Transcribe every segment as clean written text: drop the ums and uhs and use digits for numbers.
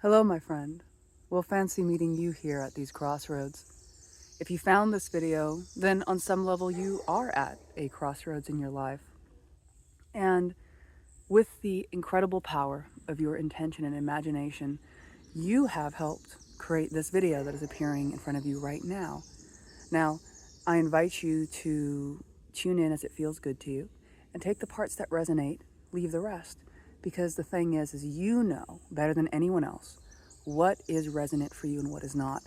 Hello, my friend. We'll fancy meeting you here at these crossroads. If you found this video, then on some level you are at a crossroads in your life. And with the incredible power of your intention and imagination, you have helped create this video that is appearing in front of you right now. Now, I invite you to tune in as it feels good to you and take the parts that resonate, leave the rest. Because the thing is you know better than anyone else what is resonant for you and what is not.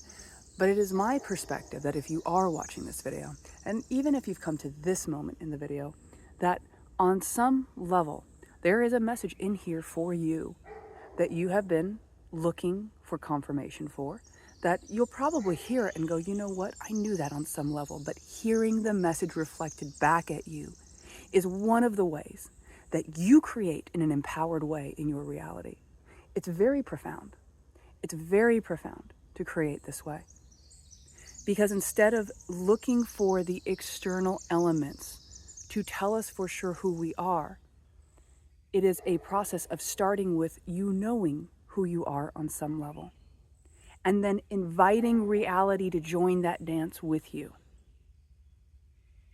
But it is my perspective that if you are watching this video, and even if you've come to this moment in the video, that on some level, there is a message in here for you that you have been looking for confirmation for, that you'll probably hear it and go, you know what, I knew that on some level, but hearing the message reflected back at you is one of the ways that you create in an empowered way in your reality. It's very profound. It's very profound to create this way. Because instead of looking for the external elements to tell us for sure who we are, it is a process of starting with you knowing who you are on some level, and then inviting reality to join that dance with you.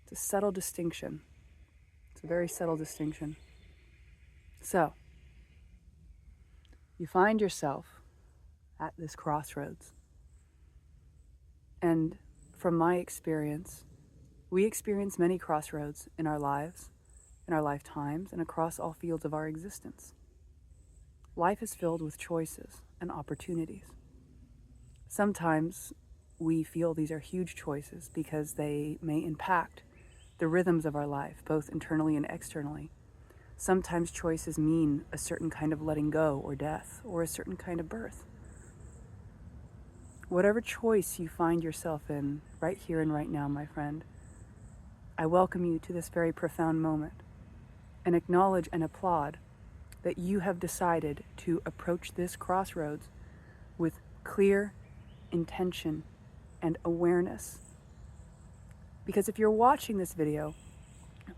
It's a subtle distinction. It's a very subtle distinction. So, you find yourself at this crossroads. And from my experience, we experience many crossroads in our lives, in our lifetimes, and across all fields of our existence. Life is filled with choices and opportunities. Sometimes we feel these are huge choices because they may impact the rhythms of our life, both internally and externally. Sometimes choices mean a certain kind of letting go or death, or a certain kind of birth. Whatever choice you find yourself in right here and right now, my friend, I welcome you to this very profound moment and acknowledge and applaud that you have decided to approach this crossroads with clear intention and awareness. Because if you're watching this video,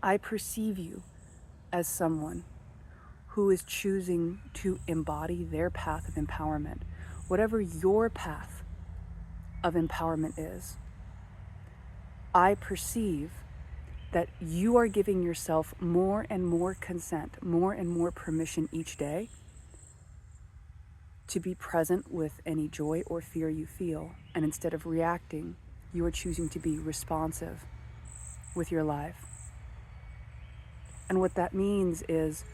I perceive you as someone who is choosing to embody their path of empowerment, whatever your path of empowerment is. I perceive that you are giving yourself more and more consent, more and more permission each day to be present with any joy or fear you feel. And instead of reacting, you are choosing to be responsive with your life. And what that means is,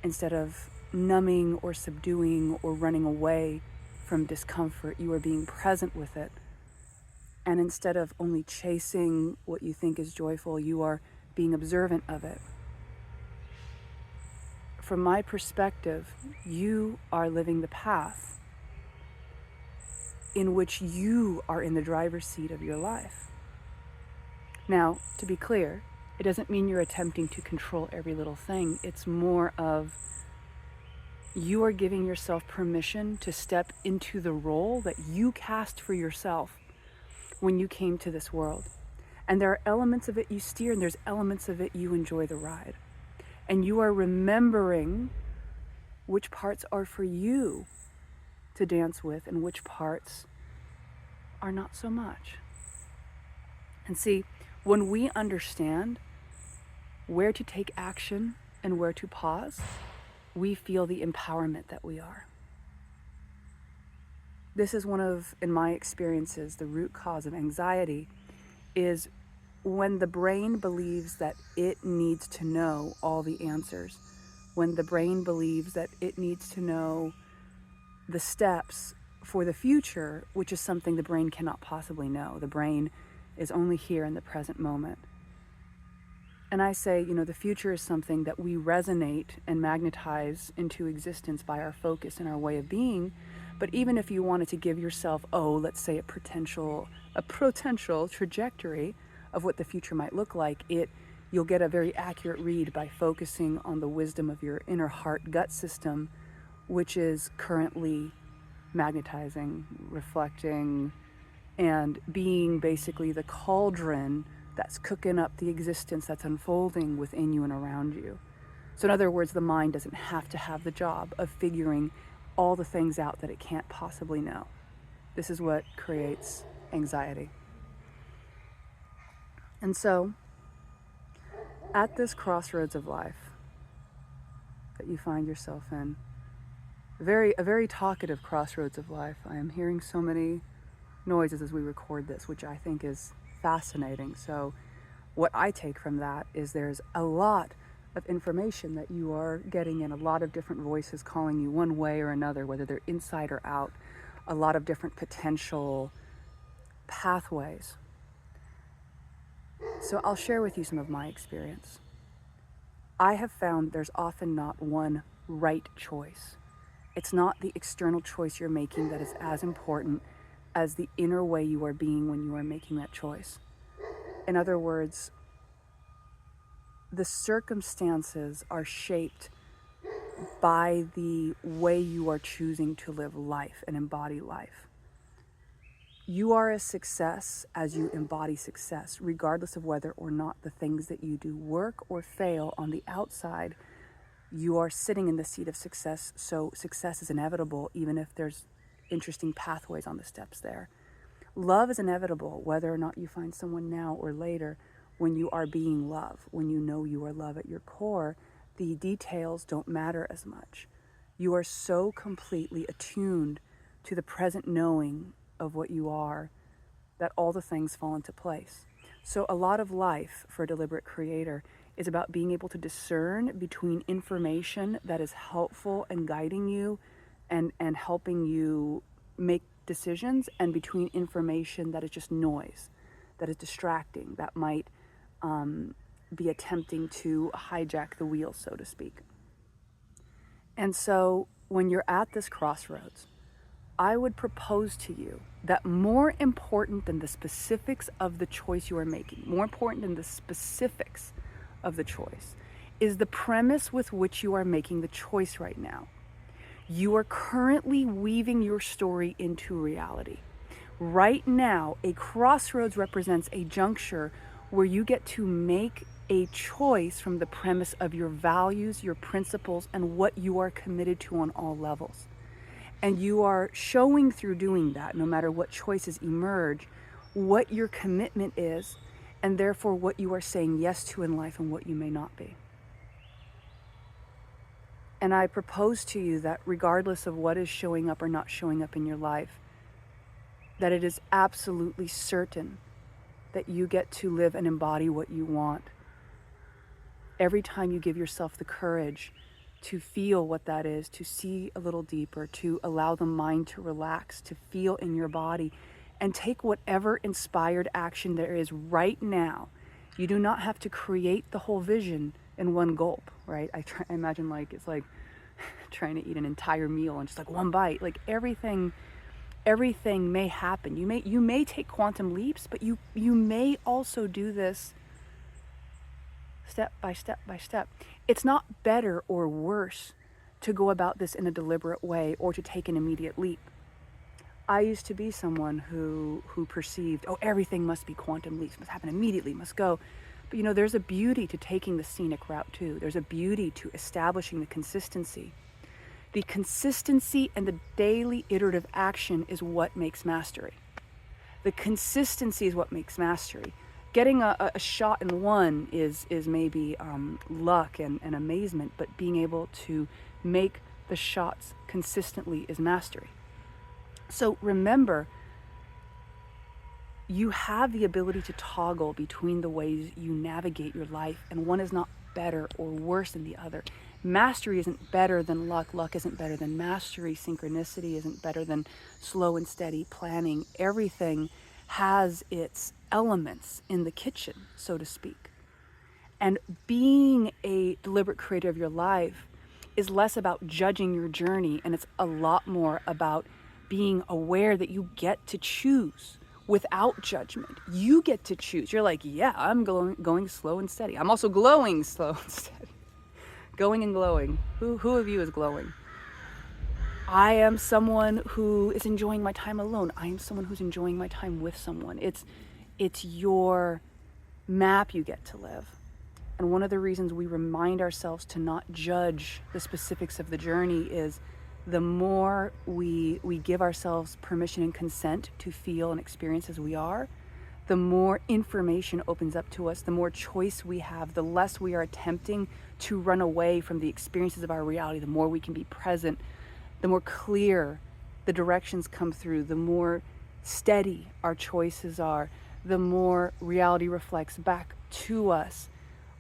instead of numbing or subduing or running away from discomfort, you are being present with it. And instead of only chasing what you think is joyful, you are being observant of it. From my perspective, you are living the path in which you are in the driver's seat of your life. Now, to be clear, it doesn't mean you're attempting to control every little thing. It's more of you are giving yourself permission to step into the role that you cast for yourself when you came to this world. And there are elements of it you steer, and there's elements of it you enjoy the ride. And you are remembering which parts are for you to dance with and which parts are not so much. And see, when we understand where to take action and where to pause, we feel the empowerment that we are. This is one of, in my experiences, the root cause of anxiety is when the brain believes that it needs to know all the answers, when the brain believes that it needs to know the steps for the future, which is something the brain cannot possibly know. The brain is only here in the present moment. And I say, the future is something that we resonate and magnetize into existence by our focus and our way of being. But even if you wanted to give yourself, let's say a potential trajectory of what the future might look like, you'll get a very accurate read by focusing on the wisdom of your inner heart gut system, which is currently magnetizing, reflecting, and being basically the cauldron that's cooking up the existence that's unfolding within you and around you. So in other words, the mind doesn't have to have the job of figuring all the things out that it can't possibly know. This is what creates anxiety. And so, at this crossroads of life that you find yourself in, a very talkative crossroads of life. I am hearing so many noises as we record this, which I think is fascinating. So what I take from that is there's a lot of information that you are getting in, a lot of different voices calling you one way or another, whether they're inside or out, a lot of different potential pathways. So I'll share with you some of my experience. I have found there's often not one right choice. It's not the external choice you're making that is as important as the inner way you are being when you are making that choice. In other words, the circumstances are shaped by the way you are choosing to live life and embody life. You are a success as you embody success, regardless of whether or not the things that you do work or fail on the outside. You are sitting in the seat of success, so success is inevitable, even if there's interesting pathways on the steps there. Love is inevitable, whether or not you find someone now or later. When you are being love, when you know you are love at your core, the details don't matter as much. You are so completely attuned to the present knowing of what you are that all the things fall into place. So a lot of life for a deliberate creator is about being able to discern between information that is helpful and guiding you and helping you make decisions, and between information that is just noise, that is distracting, that might be attempting to hijack the wheel, so to speak. And so when you're at this crossroads, I would propose to you that more important than the specifics of the choice you are making, more important than the specifics of the choice, is the premise with which you are making the choice right now. You are currently weaving your story into reality. Right now, a crossroads represents a juncture where you get to make a choice from the premise of your values, your principles, and what you are committed to on all levels. And you are showing through doing that, no matter what choices emerge, what your commitment is, and therefore what you are saying yes to in life and what you may not be. And I propose to you that regardless of what is showing up or not showing up in your life, that it is absolutely certain that you get to live and embody what you want. Every time you give yourself the courage to feel what that is, to see a little deeper, to allow the mind to relax, to feel in your body, and take whatever inspired action there is right now. You do not have to create the whole vision in one gulp, right? I imagine like it's like trying to eat an entire meal and just like one bite. Like everything may happen. You may take quantum leaps, but you may also do this step by step by step. It's not better or worse to go about this in a deliberate way or to take an immediate leap. I used to be someone who perceived, oh, everything must be quantum leaps, must happen immediately, must go. But there's a beauty to taking the scenic route too. There's a beauty to establishing the consistency. The consistency and the daily iterative action is what makes mastery. The consistency is what makes mastery. Getting a shot in one is maybe luck and amazement, but being able to make the shots consistently is mastery. So remember, you have the ability to toggle between the ways you navigate your life, and one is not better or worse than the other. Mastery isn't better than luck. Luck isn't better than mastery. Synchronicity isn't better than slow and steady planning. Everything has its elements in the kitchen, so to speak. And being a deliberate creator of your life is less about judging your journey, and it's a lot more about being aware that you get to choose without judgment. You get to choose. You're like, yeah, I'm going slow and steady. I'm also glowing slow and steady. Going and glowing. Who of you is glowing? I am someone who is enjoying my time alone. I am someone who's enjoying my time with someone. It's your map you get to live. And one of the reasons we remind ourselves to not judge the specifics of the journey is the more we give ourselves permission and consent to feel and experience as we are, the more information opens up to us, the more choice we have, the less we are attempting to run away from the experiences of our reality, the more we can be present, the more clear the directions come through, the more steady our choices are, the more reality reflects back to us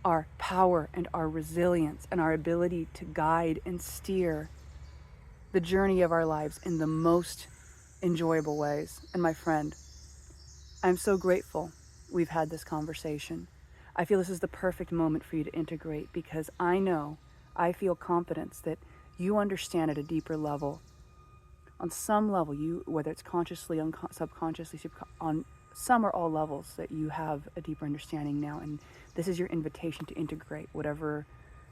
our power and our resilience and our ability to guide and steer the journey of our lives in the most enjoyable ways. And my friend, I'm so grateful we've had this conversation. I feel this is the perfect moment for you to integrate because I feel confidence that you understand at a deeper level. On some level, whether it's consciously, subconsciously, on some or all levels, that you have a deeper understanding now. And this is your invitation to integrate whatever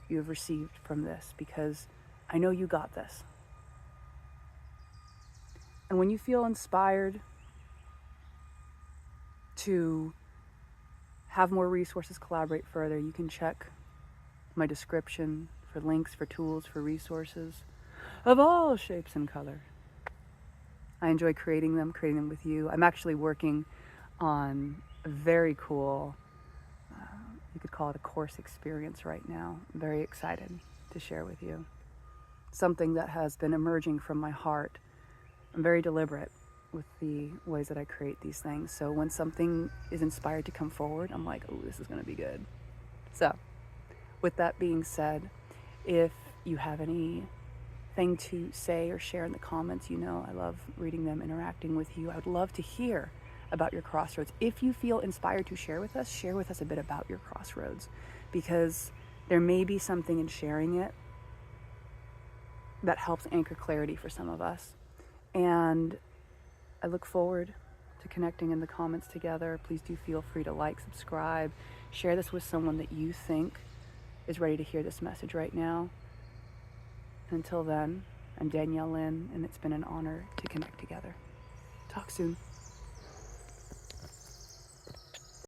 you have received from this, because I know you got this. And when you feel inspired to have more resources, collaborate further, you can check my description for links, for tools, for resources of all shapes and colors. I enjoy creating them with you. I'm actually working on a very cool, you could call it a course experience right now. I'm very excited to share with you. Something that has been emerging from my heart. I'm very deliberate with the ways that I create these things. So when something is inspired to come forward, I'm like, oh, this is going to be good. So with that being said, if you have anything to say or share in the comments, I love reading them, interacting with you. I would love to hear about your crossroads. If you feel inspired to share with us a bit about your crossroads, because there may be something in sharing it that helps anchor clarity for some of us. And I look forward to connecting in the comments together. Please do feel free to like, subscribe, share this with someone that you think is ready to hear this message right now. Until then, I'm Danielle Lynn, and it's been an honor to connect together. Talk soon.